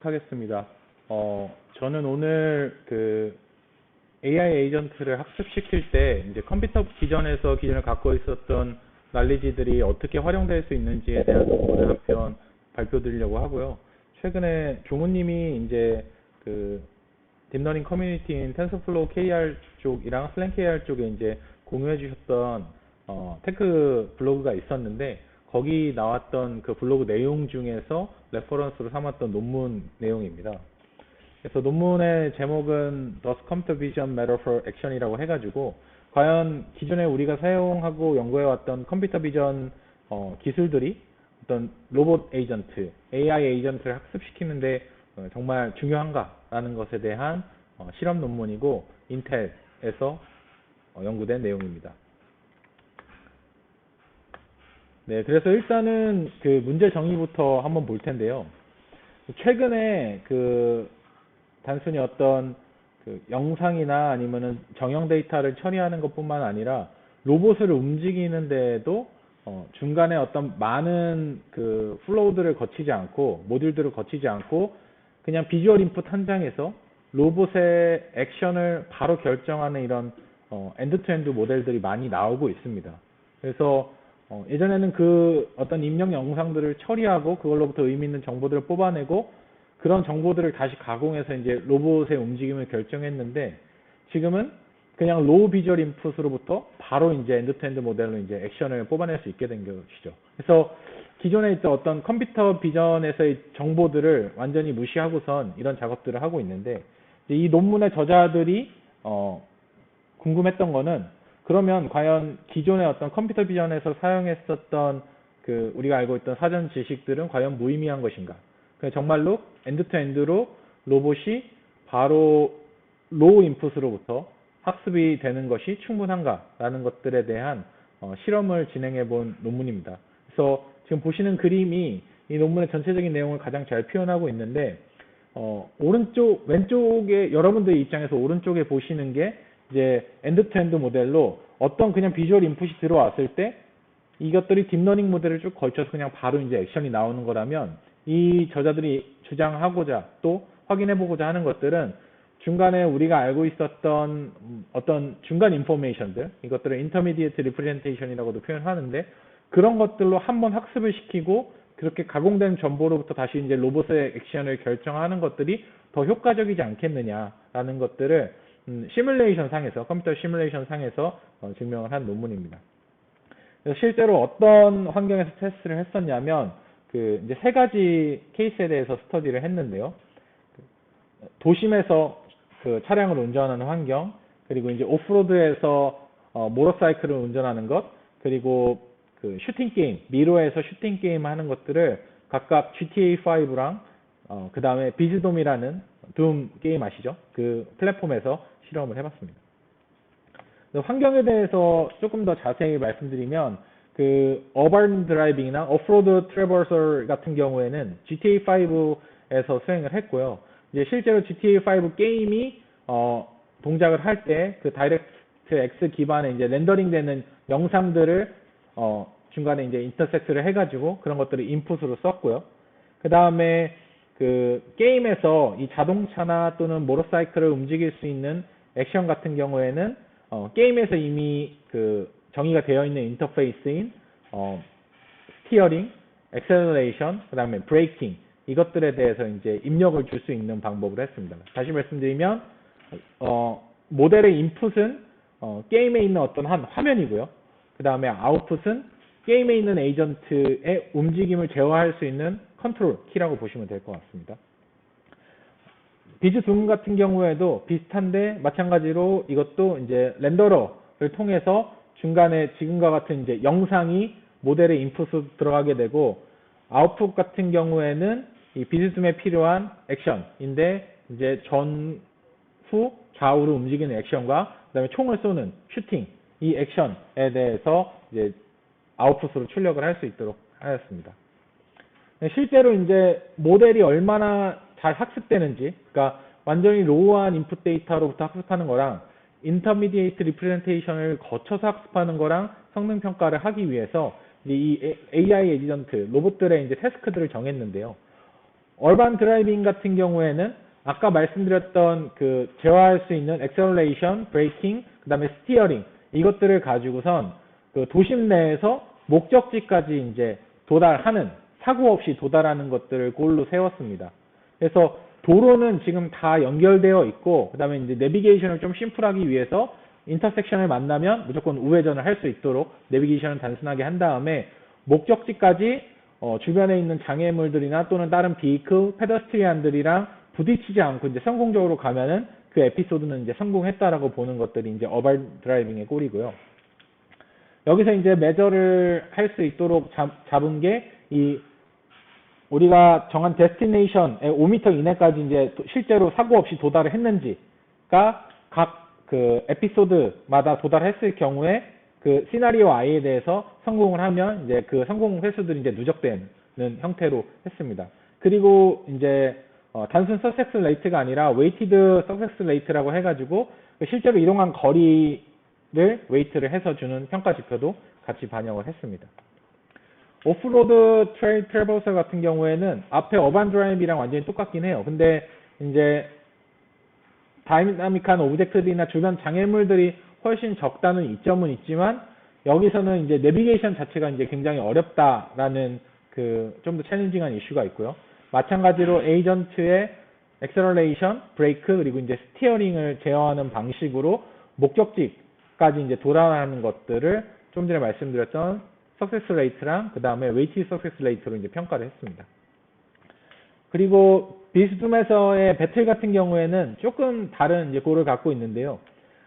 하겠습니다. 저는 오늘 AI 에이전트를 학습시킬 때 이제 컴퓨터 기전에서 기존에 갖고 있었던 난리지들이 어떻게 활용될 수 있는지에 대한 논문을 한 편 발표드리려고 하고요. 최근에 조무님이 이제 딥러닝 커뮤니티인 텐서플로우 KR 쪽이랑 슬랭 KR 쪽에 이제 공유해 주셨던 테크 블로그가 있었는데 거기 나왔던 그 블로그 내용 중에서 레퍼런스로 삼았던 논문 내용입니다. 그래서 논문의 제목은 Does Computer Vision Matter for Action이라고 해가지고 과연 기존에 우리가 사용하고 연구해왔던 컴퓨터 비전 기술들이 어떤 로봇 에이전트, AI 에이전트를 학습시키는데 정말 중요한가라는 것에 대한 실험 논문이고 인텔에서 연구된 내용입니다. 네, 그래서 일단은 그 문제 정의부터 한번 볼 텐데요. 최근에 단순히 어떤 영상이나 아니면은 정형 데이터를 처리하는 것뿐만 아니라 로봇을 움직이는데도 중간에 어떤 많은 플로우들을 거치지 않고 모듈들을 거치지 않고 그냥 비주얼 인풋 한 장에서 로봇의 액션을 바로 결정하는 이런 엔드 투 엔드 모델들이 많이 나오고 있습니다. 그래서 예전에는 어떤 입력 영상들을 처리하고 그걸로부터 의미 있는 정보들을 뽑아내고 그런 정보들을 다시 가공해서 이제 로봇의 움직임을 결정했는데 지금은 그냥 로우 비주얼 인풋으로부터 바로 이제 엔드-투-엔드 모델로 이제 액션을 뽑아낼 수 있게 된 것이죠. 그래서 기존에 있던 어떤 컴퓨터 비전에서의 정보들을 완전히 무시하고선 이런 작업들을 하고 있는데 이 논문의 저자들이 궁금했던 거는 그러면 과연 기존의 어떤 컴퓨터 비전에서 사용했었던 우리가 알고 있던 사전 지식들은 과연 무의미한 것인가? 정말로 엔드-투-엔드로 로봇이 바로 로우 인풋으로부터 학습이 되는 것이 충분한가라는 것들에 대한 실험을 진행해 본 논문입니다. 그래서 지금 보시는 그림이 이 논문의 전체적인 내용을 가장 잘 표현하고 있는데 왼쪽에 여러분들의 입장에서 오른쪽에 보시는 게 이제 엔드-투-엔드 모델로 어떤 그냥 비주얼 인풋이 들어왔을 때 이것들이 딥러닝 모델을 쭉 걸쳐서 그냥 바로 이제 액션이 나오는 거라면 이 저자들이 주장하고자 또 확인해보고자 하는 것들은 중간에 우리가 알고 있었던 어떤 중간 인포메이션들, 이것들을 인터미디에이트 리프레젠테이션이라고도 표현하는데 그런 것들로 한번 학습을 시키고 그렇게 가공된 정보로부터 다시 이제 로봇의 액션을 결정하는 것들이 더 효과적이지 않겠느냐라는 것들을 시뮬레이션 상에서 컴퓨터 시뮬레이션 상에서 증명을 한 논문입니다. 그래서 실제로 어떤 환경에서 테스트를 했었냐면 이제 세 가지 케이스에 대해서 스터디를 했는데요. 도심에서 차량을 운전하는 환경, 그리고 이제 오프로드에서 모터사이클을 운전하는 것, 그리고 슈팅 게임, 미로에서 슈팅 게임 하는 것들을 각각 GTA5랑 그 다음에 비즈돔이라는 둠 게임 아시죠? 그 플랫폼에서 실험을 해봤습니다. 환경에 대해서 조금 더 자세히 말씀드리면 어반 드라이빙이나 오프로드 트래버설 같은 경우에는 GTA5에서 수행을 했고요. 이제 실제로 GTA5 게임이 동작을 할 때 다이렉트 X 기반의 이제 렌더링 되는 영상들을 중간에 이제 인터섹트를 해가지고 그런 것들을 인풋으로 썼고요. 그 다음에 게임에서 이 자동차나 또는 모터사이클을 움직일 수 있는 액션 같은 경우에는 게임에서 이미 정의가 되어 있는 인터페이스인 스티어링, 액셀러레이션, 그 다음에 브레이킹 이것들에 대해서 이제 입력을 줄 수 있는 방법을 했습니다. 다시 말씀드리면 모델의 인풋은 게임에 있는 어떤 한 화면이고요. 그 다음에 아웃풋은 게임에 있는 에이전트의 움직임을 제어할 수 있는 컨트롤 키라고 보시면 될 것 같습니다. 비즈둠 같은 경우에도 비슷한데 마찬가지로 이것도 이제 렌더러를 통해서 중간에 지금과 같은 이제 영상이 모델의 인풋으로 들어가게 되고 아웃풋 같은 경우에는 이 비즈둠에 필요한 액션인데 이제 전후 좌우로 움직이는 액션과 그다음에 총을 쏘는 슈팅 이 액션에 대해서 이제 아웃풋으로 출력을 할 수 있도록 하였습니다. 실제로 이제 모델이 얼마나 잘 학습되는지, 그러니까 완전히 로우한 인풋 데이터로부터 학습하는 거랑 인터미디에이트 리프레젠테이션을 거쳐서 학습하는 거랑 성능 평가를 하기 위해서 이 AI 에이전트 로봇들의 이제 태스크들을 정했는데요. 얼반 드라이빙 같은 경우에는 아까 말씀드렸던 그 제어할 수 있는 액셀러레이션, 브레이킹, 그 다음에 스티어링 이것들을 가지고선 그 도심 내에서 목적지까지 이제 도달하는 사고 없이 도달하는 것들을 골로 세웠습니다. 그래서 도로는 지금 다 연결되어 있고 그 다음에 이제 내비게이션을 좀 심플하기 위해서 인터섹션을 만나면 무조건 우회전을 할 수 있도록 내비게이션을 단순하게 한 다음에 목적지까지 주변에 있는 장애물들이나 또는 다른 비이클, 페더스트리안들이랑 부딪히지 않고 이제 성공적으로 가면은 그 에피소드는 이제 성공했다라고 보는 것들이 이제 어반 드라이빙의 꼴이고요. 여기서 이제 매저를 할 수 있도록 잡은 게 이 우리가 정한 데스티네이션에 5m 이내까지 이제 실제로 사고 없이 도달을 했는지가 각 그 에피소드마다 도달했을 경우에 그 시나리오 I에 대해서 성공을 하면 이제 그 성공 횟수들이 이제 누적되는 형태로 했습니다. 그리고 이제 단순 석세스 레이트가 아니라 웨이티드 석세스 레이트라고 해가지고 실제로 이동한 거리를 웨이트를 해서 주는 평가 지표도 같이 반영을 했습니다. 오프로드 트레일 트래버서 같은 경우에는 앞에 어반 드라이브랑 완전히 똑같긴 해요. 근데 이제 다이나믹한 오브젝트들이나 주변 장애물들이 훨씬 적다는 이점은 있지만 여기서는 이제 내비게이션 자체가 이제 굉장히 어렵다라는 그 좀 더 챌린징한 이슈가 있고요. 마찬가지로 에이전트의 액셀러레이션, 브레이크 그리고 이제 스티어링을 제어하는 방식으로 목적지까지 이제 돌아가는 것들을 좀 전에 말씀드렸던 석세스 레이트랑 그 다음에 웨이티드 석세스 레이트로 이제 평가를 했습니다. 그리고 비스둠에서의 배틀 같은 경우에는 조금 다른 이제 골을 갖고 있는데요.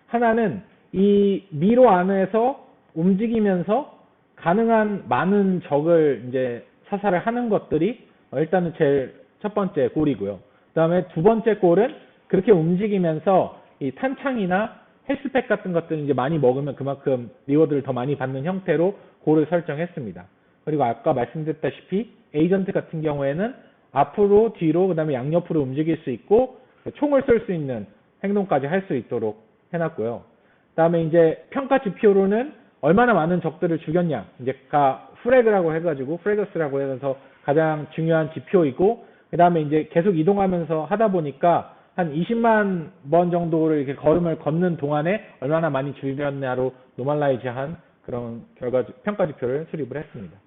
하나는 이 미로 안에서 움직이면서 가능한 많은 적을 이제 사살을 하는 것들이 일단은 제일 첫 번째 골이고요. 그 다음에 두 번째 골은 그렇게 움직이면서 이 탄창이나 헬스팩 같은 것들을 이제 많이 먹으면 그만큼 리워드를 더 많이 받는 형태로 골을 설정했습니다. 그리고 아까 말씀드렸다시피 에이전트 같은 경우에는 앞으로, 뒤로, 그 다음에 양옆으로 움직일 수 있고 총을 쏠 수 있는 행동까지 할 수 있도록 해놨고요. 그 다음에 이제 평가 지표로는 얼마나 많은 적들을 죽였냐, 이제 프래그라고 해가지고 프래그스라고 해서 가장 중요한 지표이고, 그 다음에 이제 계속 이동하면서 하다 보니까 한 20만 번 정도를 이렇게 걸음을 걷는 동안에 얼마나 많이 죽였냐로 노멀라이즈한 그런 평가 지표를 수립을 했습니다.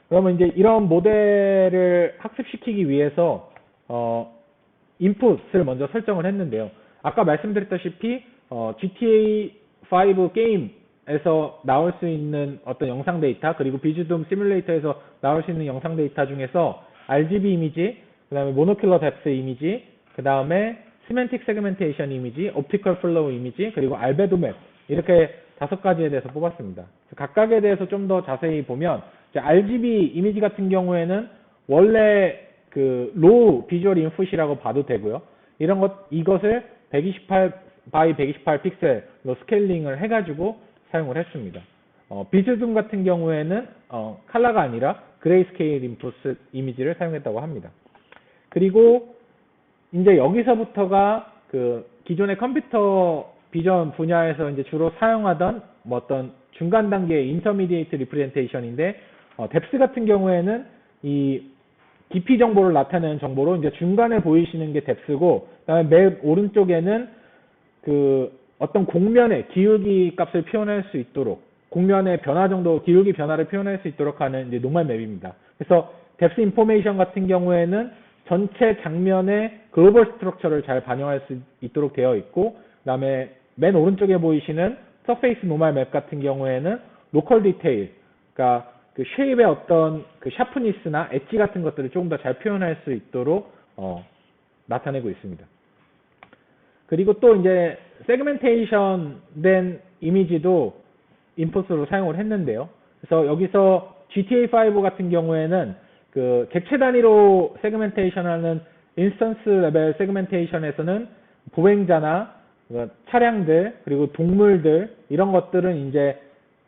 그러면 이제 이런 모델을 학습시키기 위해서 인풋을 먼저 설정을 했는데요. 아까 말씀드렸다시피 GTA5 게임에서 나올 수 있는 어떤 영상 데이터 그리고 비즈둠 시뮬레이터에서 나올 수 있는 영상 데이터 중에서 RGB 이미지, 그 다음에 모노큘러 뎁스 이미지, 그 다음에 시멘틱 세그멘테이션 이미지, 옵티컬 플로우 이미지, 그리고 알베도 맵 이렇게 5가지에 대해서 뽑았습니다. 각각에 대해서 좀 더 자세히 보면 RGB 이미지 같은 경우에는 원래 그 로우 비주얼 인풋이라고 봐도 되고요. 이것을 128 by 128 픽셀로 스케일링을 해가지고 사용을 했습니다. 비즈둠 같은 경우에는 컬러가 아니라 그레이스케일 인풋 이미지를 사용했다고 합니다. 그리고 이제 여기서부터가 그 기존의 컴퓨터 비전 분야에서 이제 주로 사용하던 뭐 어떤 중간 단계의 인터미디에이트 리프레젠테이션인데 뎁스 같은 경우에는 이 깊이 정보를 나타내는 정보로 이제 중간에 보이시는 게 뎁스고, 그다음에 맨 오른쪽에는 그 어떤 곡면의 기울기 값을 표현할 수 있도록 곡면의 변화 정도, 기울기 변화를 표현할 수 있도록 하는 이제 노멀 맵입니다. 그래서 뎁스 인포메이션 같은 경우에는 전체 장면의 글로벌 스트럭처를 잘 반영할 수 있도록 되어 있고, 그다음에 맨 오른쪽에 보이시는 서페이스 노멀 맵 같은 경우에는 로컬 디테일, 그러니까 그 쉐입의 어떤 그 샤프니스나 엣지 같은 것들을 조금 더 잘 표현할 수 있도록 나타내고 있습니다. 그리고 또 이제 세그멘테이션 된 이미지도 인풋으로 사용을 했는데요. 그래서 여기서 GTA5 같은 경우에는 그 객체 단위로 세그멘테이션 하는 인스턴스 레벨 세그멘테이션에서는 보행자나 차량들 그리고 동물들 이런 것들은 이제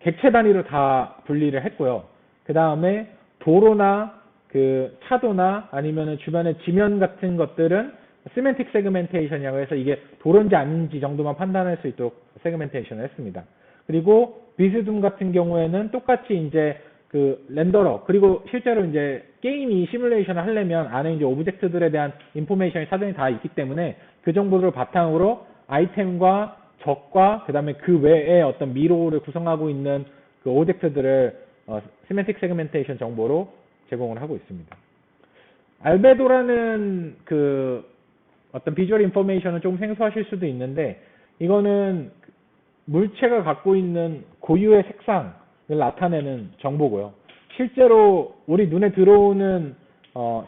객체 단위로 다 분리를 했고요. 그 다음에 도로나 그 차도나 아니면은 주변의 지면 같은 것들은 시멘틱 세그멘테이션이라고 해서 이게 도로인지 아닌지 정도만 판단할 수 있도록 세그멘테이션을 했습니다. 그리고 비스둠 같은 경우에는 똑같이 이제 그 렌더러, 그리고 실제로 이제 게임이 시뮬레이션을 하려면 안에 이제 오브젝트들에 대한 인포메이션이 사전에 다 있기 때문에 그 정보들을 바탕으로 아이템과 적과 그다음에 그 외에 어떤 미로를 구성하고 있는 그 오브젝트들을 시멘틱 세그멘테이션 정보로 제공을 하고 있습니다. 알베도라는 그 어떤 비주얼 인포메이션은 좀 생소하실 수도 있는데, 이거는 물체가 갖고 있는 고유의 색상을 나타내는 정보고요. 실제로 우리 눈에 들어오는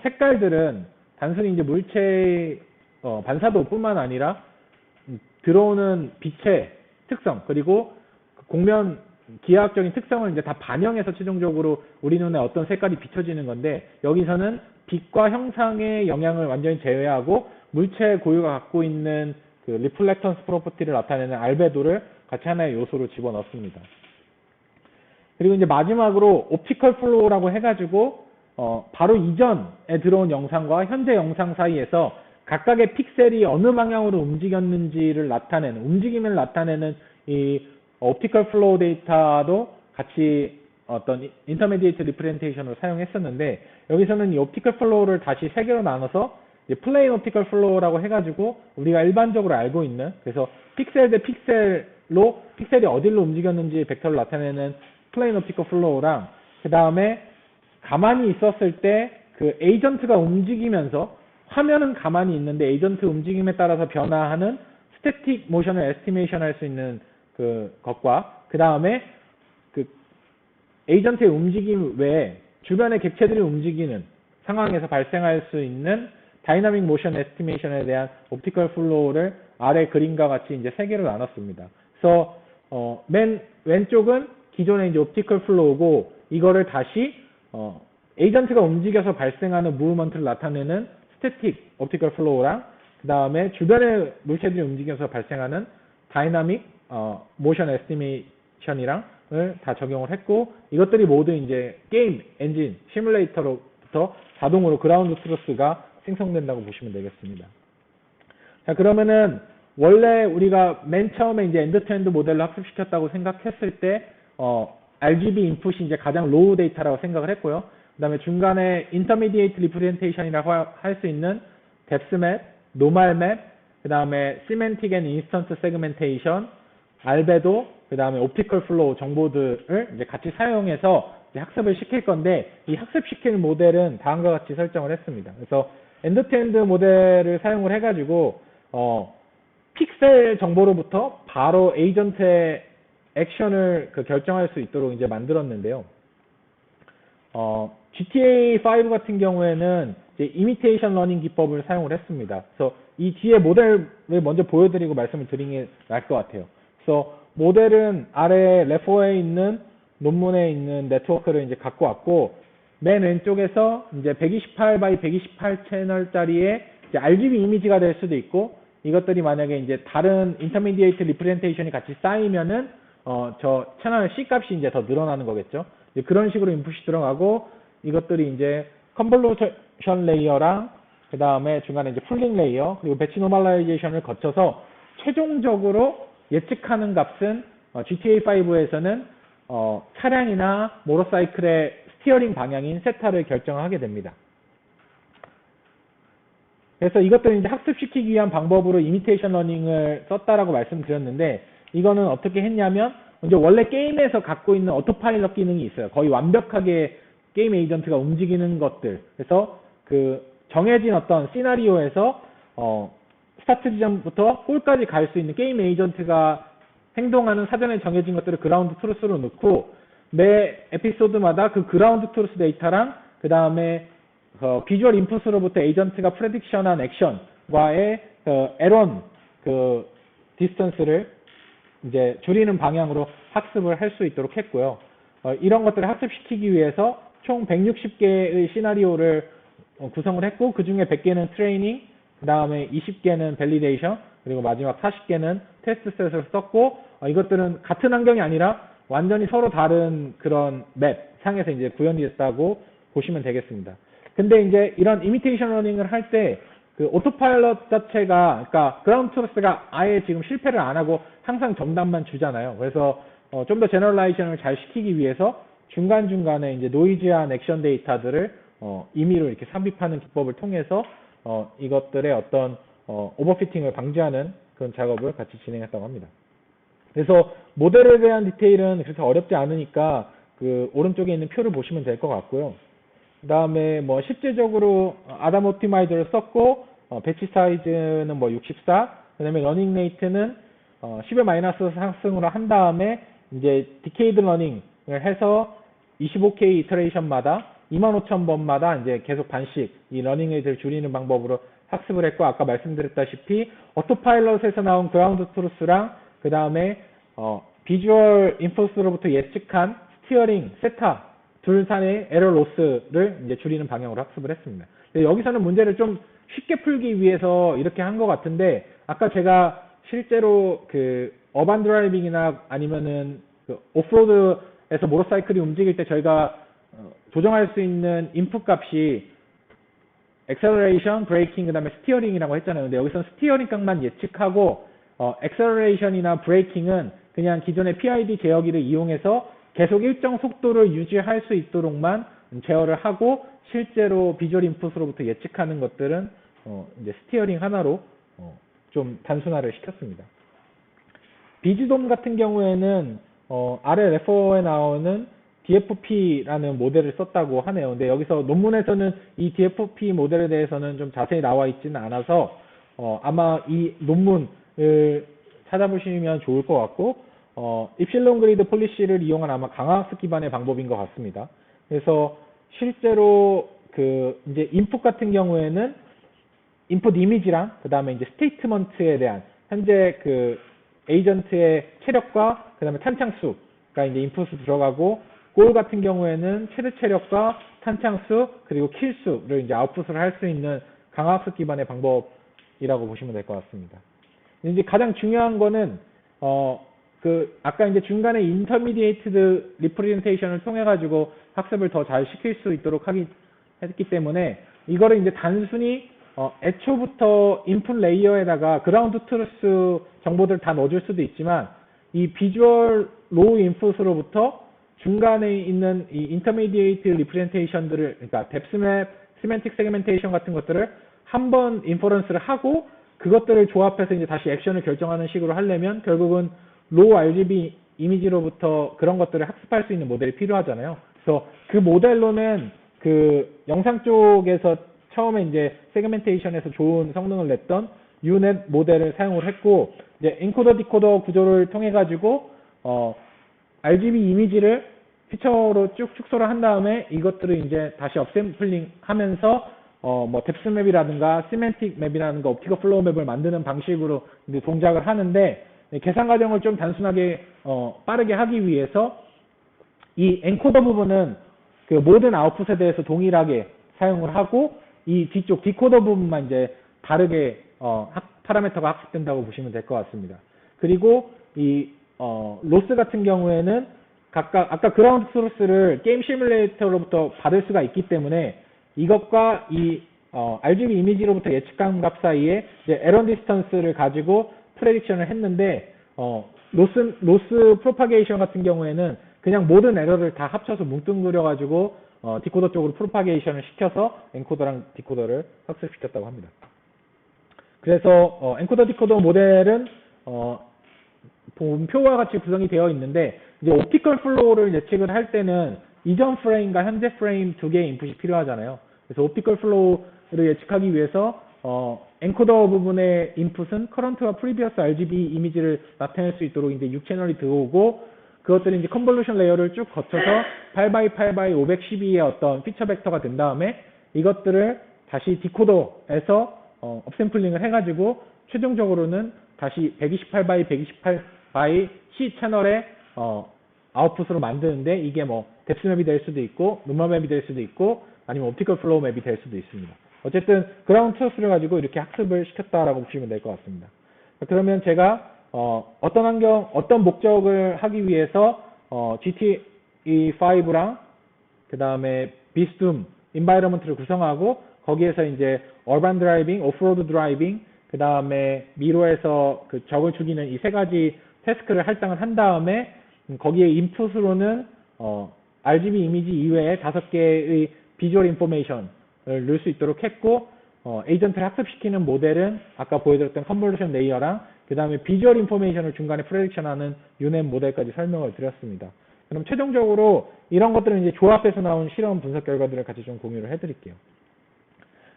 색깔들은 단순히 이제 물체의 반사도뿐만 아니라 들어오는 빛의 특성, 그리고 공면 기하학적인 특성을 이제 다 반영해서 최종적으로 우리 눈에 어떤 색깔이 비춰지는 건데, 여기서는 빛과 형상의 영향을 완전히 제외하고 물체 고유가 갖고 있는 그 리플렉턴스 프로퍼티를 나타내는 알베도를 같이 하나의 요소로 집어넣습니다. 그리고 이제 마지막으로 옵티컬 플로우라고 해가지고 바로 이전에 들어온 영상과 현재 영상 사이에서 각각의 픽셀이 어느 방향으로 움직였는지를 나타내는, 움직임을 나타내는 이 옵티컬 플로우 데이터도 같이 어떤 인터미디에이트 리프레젠테이션으로 사용했었는데, 여기서는 이 옵티컬 플로우를 다시 세 개로 나눠서 플레인 옵티컬 플로우라고 해가지고 우리가 일반적으로 알고 있는, 그래서 픽셀 대 픽셀로 픽셀이 어디로 움직였는지 벡터를 나타내는 플레인 옵티컬 플로우랑, 그 다음에 가만히 있었을 때 그 에이전트가 움직이면서 화면은 가만히 있는데 에이전트 움직임에 따라서 변화하는 스태틱 모션을 에스티메이션 할 수 있는 그 것과, 그 다음에 그 에이전트의 움직임 외에 주변의 객체들이 움직이는 상황에서 발생할 수 있는 다이나믹 모션 에스티메이션에 대한 옵티컬 플로우를 아래 그림과 같이 이제 세 개로 나눴습니다. 그래서 맨 왼쪽은 기존의 이제 옵티컬 플로우고, 이거를 다시 에이전트가 움직여서 발생하는 무브먼트를 나타내는 스태틱 옵티컬 플로우랑, 그 다음에 주변의 물체들이 움직여서 발생하는 다이나믹 모션 에스티메이션이랑을 다 적용을 했고, 이것들이 모두 이제 게임 엔진 시뮬레이터로부터 자동으로 그라운드 트루스가 생성된다고 보시면 되겠습니다. 자, 그러면은 원래 우리가 맨 처음에 이제 엔드 투 엔드 모델로 학습시켰다고 생각했을 때 RGB 인풋이 이제 가장 로우 데이터라고 생각을 했고요. 그 다음에 중간에 인터미디에이트 리프레젠테이션이라고 할 수 있는 뎁스 맵, 노멀 맵, 그 다음에 시멘틱 앤 인스턴트 세그멘테이션, 알베도, 그 다음에 옵티컬 플로우 정보들을 이제 같이 사용해서 이제 학습을 시킬 건데, 이 학습시킬 모델은 다음과 같이 설정을 했습니다. 그래서 엔드 투 엔드 모델을 사용을 해가지고 픽셀 정보로부터 바로 에이전트의 액션을 결정할 수 있도록 이제 만들었는데요. GTA 5 같은 경우에는 이제 이미테이션 러닝 기법을 사용을 했습니다. 그래서 이 뒤에 모델을 먼저 보여드리고 말씀을 드리는 게 나을 것 같아요. 그래서 모델은 아래 레포에 있는 논문에 있는 네트워크를 이제 갖고 왔고, 맨 왼쪽에서 이제 128 by 128 채널짜리의 이제 RGB 이미지가 될 수도 있고, 이것들이 만약에 이제 다른 인터미디에이트 리프레젠테이션이 같이 쌓이면은 저 채널 C 값이 이제 더 늘어나는 거겠죠. 이제 그런 식으로 인풋이 들어가고, 이것들이 이제 컨볼루션 레이어랑 그 다음에 중간에 이제 풀링 레이어, 그리고 배치 노멀라이제이션을 거쳐서 최종적으로 예측하는 값은 GTA 5에서는 차량이나 모터사이클의 스티어링 방향인 세타를 결정하게 됩니다. 그래서 이것들은 이제 학습시키기 위한 방법으로 이미테이션 러닝을 썼다라고 말씀드렸는데, 이거는 어떻게 했냐면, 이제 원래 게임에서 갖고 있는 오토파일럿 기능이 있어요. 거의 완벽하게 게임 에이전트가 움직이는 것들. 그래서 그 정해진 어떤 시나리오에서 스타트 지점부터 골까지 갈 수 있는 게임 에이전트가 행동하는 사전에 정해진 것들을 그라운드 트루스로 넣고, 매 에피소드마다 그 그라운드 트루스 데이터랑 그 다음에 비주얼 인풋으로부터 에이전트가 프레딕션한 액션과의 에런 디스턴스를 이제 줄이는 방향으로 학습을 할 수 있도록 했고요. 이런 것들을 학습시키기 위해서 총 160개의 시나리오를 구성을 했고, 그 중에 100개는 트레이닝, 그 다음에 20개는 밸리데이션, 그리고 마지막 40개는 테스트 셋을 썼고, 이것들은 같은 환경이 아니라 완전히 서로 다른 그런 맵 상에서 이제 구현이 됐다고 보시면 되겠습니다. 근데 이제 이런 이미테이션 러닝을 할 때 그 오토파일럿 자체가, 그러니까 그라운드 트루스가 아예 지금 실패를 안 하고 항상 정답만 주잖아요. 그래서 좀 더 제너럴라이제이션을 잘 시키기 위해서 중간중간에 이제 노이즈한 액션 데이터들을 임의로 이렇게 삽입하는 기법을 통해서 이것들의 어떤 오버피팅을 방지하는 그런 작업을 같이 진행했다고 합니다. 그래서 모델에 대한 디테일은 그렇게 어렵지 않으니까 그 오른쪽에 있는 표를 보시면 될 것 같고요. 그 다음에 뭐 실제적으로 아담 옵티마이저를 썼고 배치 사이즈는 뭐 64, 그 다음에 러닝 레이트는 10의 마이너스 상승으로 한 다음에 이제 디케이드 러닝을 해서 25K 이터레이션마다 25,000번마다 이제 계속 반씩 이 러닝 레이트를 줄이는 방법으로 학습을 했고, 아까 말씀드렸다시피 오토파일럿에서 나온 그라운드 트루스랑 그 다음에 비주얼 인풋으로부터 예측한 스티어링, 세타 둘 사이의 에러 로스를 이제 줄이는 방향으로 학습을 했습니다. 여기서는 문제를 좀 쉽게 풀기 위해서 이렇게 한 것 같은데, 아까 제가 실제로 그 어반 드라이빙이나 아니면은 그 오프로드에서 모터사이클이 움직일 때 저희가 조정할 수 있는 인풋 값이 액셀러레이션, 브레이킹, 그 다음에 스티어링이라고 했잖아요. 근데 여기서는 스티어링 값만 예측하고 액셀러레이션이나 브레이킹은 그냥 기존의 PID 제어기를 이용해서 계속 일정 속도를 유지할 수 있도록만 제어를 하고, 실제로 비주얼 인풋으로부터 예측하는 것들은 이제 스티어링 하나로 좀 단순화를 시켰습니다. 비즈돔 같은 경우에는 아래 레퍼에 나오는 DFP라는 모델을 썼다고 하네요. 근데 여기서 논문에서는 이 DFP 모델에 대해서는 좀 자세히 나와 있지는 않아서 아마 이 논문을 찾아보시면 좋을 것 같고, 입실론 그리드 폴리시를 이용한 아마 강화학습 기반의 방법인 것 같습니다. 그래서 실제로 그 이제 인풋 같은 경우에는 인풋 이미지랑 그 다음에 이제 스테이트먼트에 대한 현재 그 에이전트의 체력과 그 다음에 탄창수가 이제 인풋으로 들어가고, 골 같은 경우에는 최대 체력과 탄창수 그리고 킬수를 이제 아웃풋을 할 수 있는 강화학습 기반의 방법이라고 보시면 될 것 같습니다. 이제 가장 중요한 거는 그 아까 이제 중간에 인터미디에이트드 리프레젠테이션을 통해 가지고 학습을 더 잘 시킬 수 있도록 했기 때문에 이거를 이제 단순히 애초부터 인풋 레이어에다가 그라운드 트루스 정보들을 다 넣어줄 수도 있지만, 이 비주얼 로우 인풋으로부터 중간에 있는 이 인터미디에이트 리프레젠테이션들을, 그러니까 뎁스맵, 시멘틱 세그멘테이션 같은 것들을 한번 인퍼런스를 하고 그것들을 조합해서 이제 다시 액션을 결정하는 식으로 하려면 결국은 로우 RGB 이미지로부터 그런 것들을 학습할 수 있는 모델이 필요하잖아요. 그래서 그 모델로는 그 영상 쪽에서 처음에 이제 세그멘테이션에서 좋은 성능을 냈던 UNet 모델을 사용을 했고, 이제 엔코더 디코더 구조를 통해 가지고 RGB 이미지를 피처로 쭉 축소를 한 다음에 이것들을 이제 다시 업샘플링 하면서 뭐 뎁스맵이라든가 시멘틱 맵이라든가 옵티컬 플로우 맵을 만드는 방식으로 이제 동작을 하는데, 계산 과정을 좀 단순하게 빠르게 하기 위해서 이 엔코더 부분은 그 모든 아웃풋에 대해서 동일하게 사용을 하고, 이 뒤쪽 디코더 부분만 이제 다르게 파라미터가 학습된다고 보시면 될 것 같습니다. 그리고 이 로스 같은 경우에는 각각 아까 그라운드 소스를 게임 시뮬레이터로부터 받을 수가 있기 때문에 이것과 이 RGB 이미지로부터 예측한 값 사이에 이제 에러 디스턴스를 가지고 프레딕션을 했는데, 로스 프로파게이션 같은 경우에는 그냥 모든 에러를 다 합쳐서 뭉뚱그려 가지고 디코더 쪽으로 프로파게이션을 시켜서 엔코더랑 디코더를 학습시켰다고 합니다. 그래서 엔코더 디코더 모델은 표와 같이 구성이 되어 있는데, 이제 옵티컬 플로우를 예측을 할 때는 이전 프레임과 현재 프레임 두 개의 인풋이 필요하잖아요. 그래서 옵티컬 플로우를 예측하기 위해서 엔코더 부분의 인풋은 커런트와 프리비어스 RGB 이미지를 나타낼 수 있도록 이제 6채널이 들어오고, 그것들이 이제 컨볼루션 레이어를 쭉 거쳐서 8x8x512의 어떤 피처 벡터가 된 다음에 이것들을 다시 디코더에서 업샘플링을 해가지고 최종적으로는 다시 128x128x C 채널의 아웃풋으로 만드는데, 이게 뭐 뎁스맵이 될 수도 있고 노멀 맵이 될 수도 있고 아니면 옵티컬 플로우 맵이 될 수도 있습니다. 어쨌든 그라운드 트루스를 가지고 이렇게 학습을 시켰다라고 보시면 될 것 같습니다. 그러면 제가 어떤 목적을 하기 위해서 GTE5랑 그 다음에 비스툼 인바이러먼트를 구성하고, 거기에서 이제 어반 드라이빙, 오프로드 드라이빙, 그 다음에 미로에서 그 적을 죽이는 이 세 가지 태스크를 할당을 한 다음에 거기에 인풋으로는 RGB 이미지 이외에 5개의 비주얼 인포메이션을 넣을 수 있도록 했고, 에이전트를 학습시키는 모델은 아까 보여드렸던 컨볼루션 레이어랑 그 다음에 비주얼 인포메이션을 중간에 프레딕션하는 UNet 모델까지 설명을 드렸습니다. 그럼 최종적으로 이런 것들은 이제 조합해서 나온 실험 분석 결과들을 같이 좀 공유를 해드릴게요.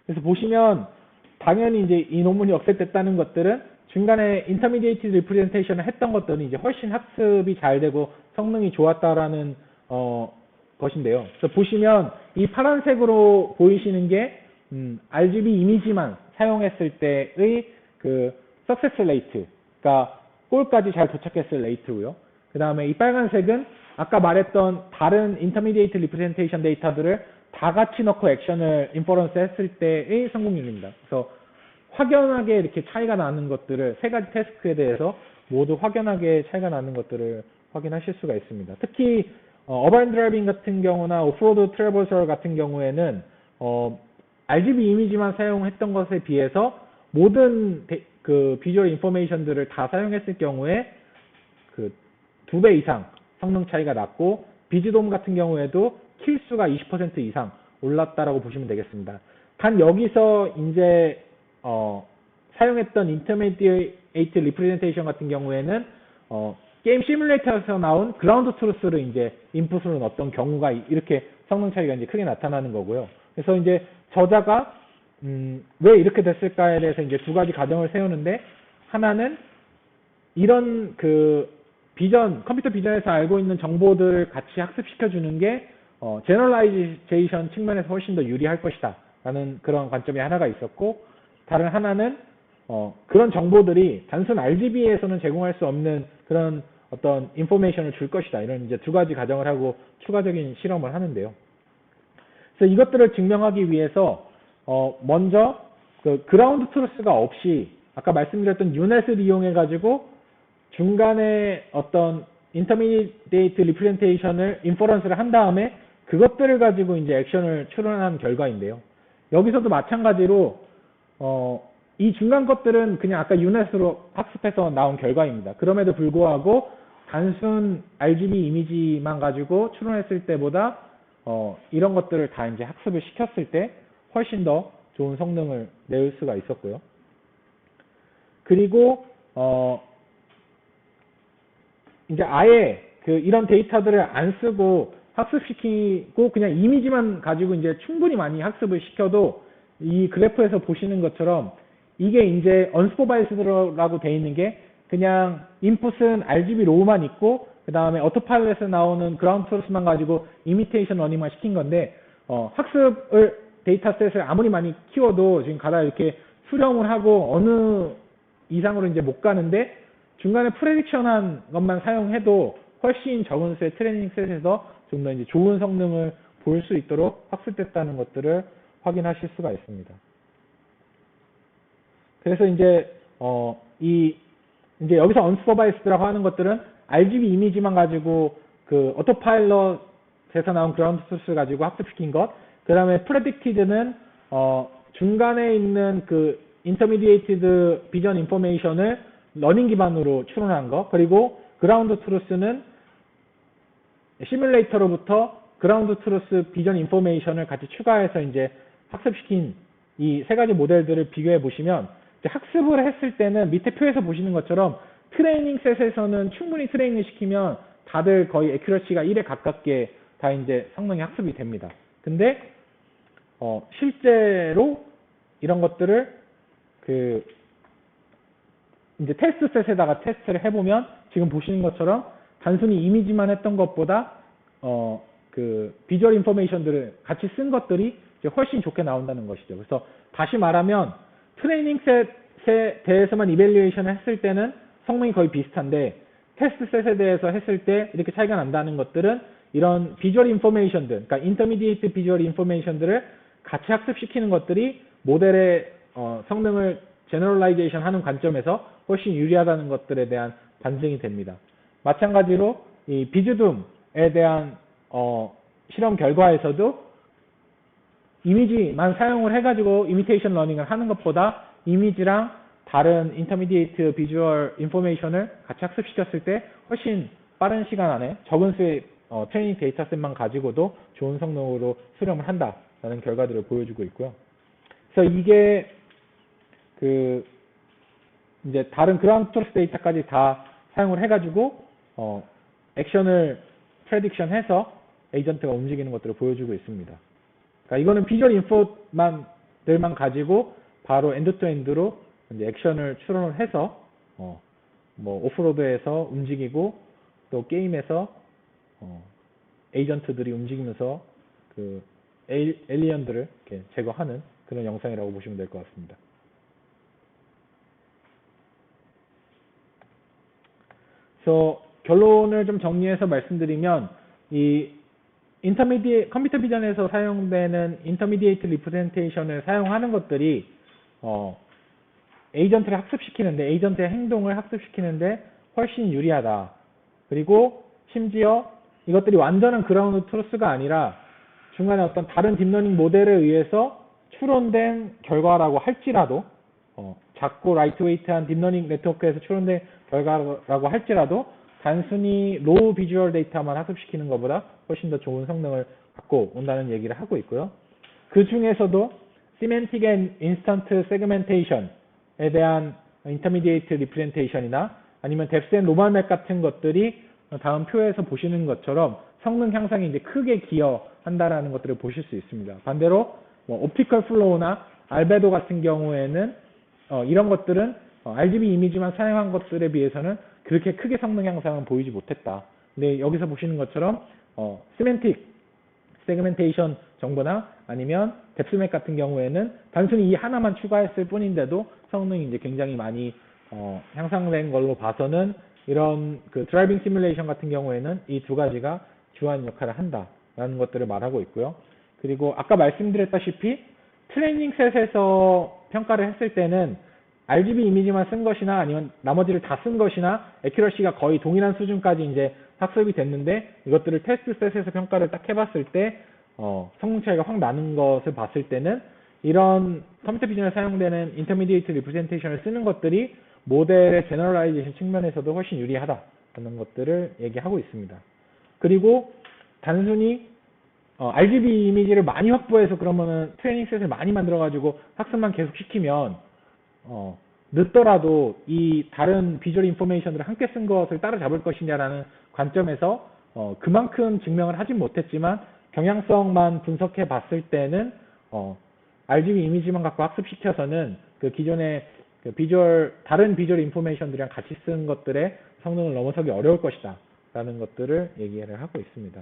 그래서 보시면 당연히 이제 이 논문이 억셉됐다는 것들은 중간에 인터미디에이트 리프레젠테이션을 했던 것들은 이제 훨씬 학습이 잘 되고 성능이 좋았다라는 것인데요. 그래서 보시면 이 파란색으로 보이시는 게 RGB 이미지만 사용했을 때의 그 석세스 레이트, 그러니까 골까지 잘 도착했을 레이트고요. 그 다음에 이 빨간색은 아까 말했던 다른 인터미디에이트 리프레젠테이션 데이터들을 다 같이 넣고 액션을 인퍼런스 했을 때의 성공률입니다. 그래서 확연하게 이렇게 차이가 나는 것들을 세 가지 태스크에 대해서 모두 확연하게 차이가 나는 것들을 확인하실 수가 있습니다. 특히 어바인 드라이빙 같은 경우나 오프로드 트래버설 같은 경우에는 RGB 이미지만 사용했던 것에 비해서 모든 그 비주얼 인포메이션들을 다 사용했을 경우에 그 2배 이상 성능 차이가 났고, 비즈돔 같은 경우에도 킬수가 20% 이상 올랐다라고 보시면 되겠습니다. 단 여기서 이제 사용했던 인터미디에이트 리프레젠테이션 같은 경우에는 게임 시뮬레이터에서 나온 그라운드 트루스를 이제 인풋으로 넣었던 경우가 이렇게 성능 차이가 이제 크게 나타나는 거고요. 그래서 이제 저자가 왜 이렇게 됐을까에 대해서 이제 두 가지 가정을 세우는데, 하나는 이런 그 컴퓨터 비전에서 알고 있는 정보들을 같이 학습시켜 주는 게 제너럴라이제이션 측면에서 훨씬 더 유리할 것이다 라는 그런 관점이 하나가 있었고, 다른 하나는 그런 정보들이 단순 RGB에서는 제공할 수 없는 그런 어떤 인포메이션을 줄 것이다, 이런 이제 두 가지 가정을 하고 추가적인 실험을 하는데요. 그래서 이것들을 증명하기 위해서 먼저 그 그라운드 트루스가 없이 아까 말씀드렸던 유넷을 이용해 가지고 중간에 어떤 인터미디에이트 리프레젠테이션을 인퍼런스를 한 다음에 그것들을 가지고 이제 액션을 추론한 결과인데요. 여기서도 마찬가지로 이 중간 것들은 그냥 아까 유넷으로 학습해서 나온 결과입니다. 그럼에도 불구하고 단순 RGB 이미지만 가지고 추론했을 때보다 이런 것들을 다 이제 학습을 시켰을 때 훨씬 더 좋은 성능을 낼 수가 있었고요. 그리고 이제 아예 그 이런 데이터들을 안 쓰고 학습시키고 그냥 이미지만 가지고 이제 충분히 많이 학습을 시켜도 이 그래프에서 보시는 것처럼 이게 이제 언스포바이스드라고 돼 있는 게 그냥 인풋은 RGB 로우만 있고 그 다음에 오토파일럿에 나오는 그라운드 소스만 가지고 이미테이션 러닝만 시킨 건데 학습을 데이터셋을 아무리 많이 키워도 지금 가다 이렇게 수령을 하고 어느 이상으로 이제 못 가는데 중간에 프레딕션한 것만 사용해도 훨씬 적은 수의 트레이닝 셋에서 좀 더 이제 좋은 성능을 볼 수 있도록 학습됐다는 것들을 확인하실 수가 있습니다. 그래서 이제 이제 여기서 언스퍼바이스드라고 하는 것들은 RGB 이미지만 가지고 그 오토파일럿에서 나온 그라운드 소스 가지고 학습시킨 것, 그 다음에 프레딕티드는 중간에 있는 그 인터미디에이티드 비전 인포메이션을 러닝 기반으로 추론한 거, 그리고 그라운드 트루스는 시뮬레이터로부터 그라운드 트루스 비전 인포메이션을 같이 추가해서 이제 학습시킨 이 세 가지 모델들을 비교해 보시면 학습을 했을 때는 밑에 표에서 보시는 것처럼 트레이닝 셋에서는 충분히 트레이닝을 시키면 다들 거의 애큐러시가 1에 가깝게 다 이제 성능이 학습이 됩니다. 근데 실제로 이런 것들을 그 이제 테스트 셋에다가 테스트를 해보면 지금 보시는 것처럼 단순히 이미지만 했던 것보다 그 비주얼 인포메이션들을 같이 쓴 것들이 이제 훨씬 좋게 나온다는 것이죠. 그래서 다시 말하면 트레이닝 셋에 대해서만 이밸류에이션을 했을 때는 성능이 거의 비슷한데 테스트 셋에 대해서 했을 때 이렇게 차이가 난다는 것들은 이런 비주얼 인포메이션들, 그러니까 인터미디에이트 비주얼 인포메이션들을 같이 학습시키는 것들이 모델의 성능을 제너럴라이제이션 하는 관점에서 훨씬 유리하다는 것들에 대한 반증이 됩니다. 마찬가지로 이 비즈둠에 대한 실험 결과에서도 이미지만 사용을 해가지고 이미테이션 러닝을 하는 것보다 이미지랑 다른 인터미디에이트 비주얼 인포메이션을 같이 학습시켰을 때 훨씬 빠른 시간 안에 적은 수의 트레이닝 데이터셋만 가지고도 좋은 성능으로 수렴을 한다라는 결과들을 보여주고 있고요. 그래서 이게 이제 다른 그라운드 트루스 데이터까지 다 사용을 해가지고 액션을 프레딕션 해서 에이전트가 움직이는 것들을 보여주고 있습니다. 그러니까 이거는 비주얼 인포만들만 가지고 바로 엔드 투 엔드로 이제 액션을 추론을 해서 뭐 오프로드에서 움직이고 또 게임에서 에이전트들이 움직이면서 그 에일리언들을 이렇게 제거하는 그런 영상이라고 보시면 될 것 같습니다. 그래서 결론을 좀 정리해서 말씀드리면 이 컴퓨터 비전에서 사용되는 인터미디에이트 리프레젠테이션을 사용하는 것들이 에이전트를 학습시키는데, 에이전트의 행동을 학습시키는데 훨씬 유리하다. 그리고 심지어 이것들이 완전한 그라운드 트루스가 아니라 중간에 어떤 다른 딥러닝 모델에 의해서 추론된 결과라고 할지라도 작고 라이트웨이트한 딥러닝 네트워크에서 추론된 결과라고 할지라도 단순히 로우 비주얼 데이터만 학습시키는 것보다 훨씬 더 좋은 성능을 갖고 온다는 얘기를 하고 있고요. 그 중에서도 시멘틱 앤 인스턴트 세그멘테이션에 대한 인터미디에이트 리프레젠테이션이나 아니면 뎁스 앤 로말맵 같은 것들이 다음 표에서 보시는 것처럼 성능 향상에 이제 크게 기여한다라는 것들을 보실 수 있습니다. 반대로 옵티컬 플로우나 알베도 같은 경우에는 이런 것들은 RGB 이미지만 사용한 것들에 비해서는 그렇게 크게 성능 향상은 보이지 못했다. 근데 여기서 보시는 것처럼 시멘틱 세그멘테이션 정보나 아니면 뎁스맵 같은 경우에는 단순히 이 하나만 추가했을 뿐인데도 성능이 이제 굉장히 많이 향상된 걸로 봐서는 이런 그 드라이빙 시뮬레이션 같은 경우에는 이 두 가지가 주요한 역할을 한다라는 것들을 말하고 있고요. 그리고 아까 말씀드렸다시피 트레이닝 셋에서 평가를 했을 때는 RGB 이미지만 쓴 것이나 아니면 나머지를 다 쓴 것이나 애큐러시가 거의 동일한 수준까지 이제 학습이 됐는데 이것들을 테스트 셋에서 평가를 딱 해봤을 때 성능 차이가 확 나는 것을 봤을 때는 이런 컴퓨터 비전에 사용되는 인터미디에이트 리프레젠테이션을 쓰는 것들이 모델의 제너럴라이제이션 측면에서도 훨씬 유리하다는 것들을 얘기하고 있습니다. 그리고 단순히 RGB 이미지를 많이 확보해서 그러면은 트레이닝 셋을 많이 만들어가지고 학습만 계속 시키면 늦더라도 이 다른 비주얼 인포메이션들을 함께 쓴 것을 따라잡을 것이냐라는 관점에서 그만큼 증명을 하진 못했지만 경향성만 분석해 봤을 때는 RGB 이미지만 갖고 학습시켜서는 그 기존의 그 다른 비주얼 인포메이션들이랑 같이 쓴 것들의 성능을 넘어서기 어려울 것이다 라는 것들을 얘기를 하고 있습니다.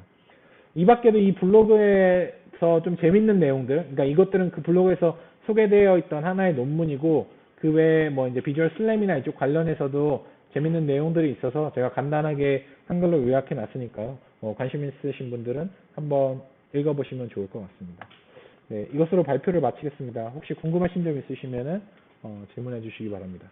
이 밖에도 이 블로그에서 좀 재밌는 내용들, 그러니까 이것들은 그 블로그에서 소개되어 있던 하나의 논문이고 그 외에 뭐 이제 비주얼 슬램이나 이쪽 관련해서도 재밌는 내용들이 있어서 제가 간단하게 한글로 요약해 놨으니까요. 관심 있으신 분들은 한번 읽어보시면 좋을 것 같습니다. 네, 이것으로 발표를 마치겠습니다. 혹시 궁금하신 점 있으시면은 질문해 주시기 바랍니다.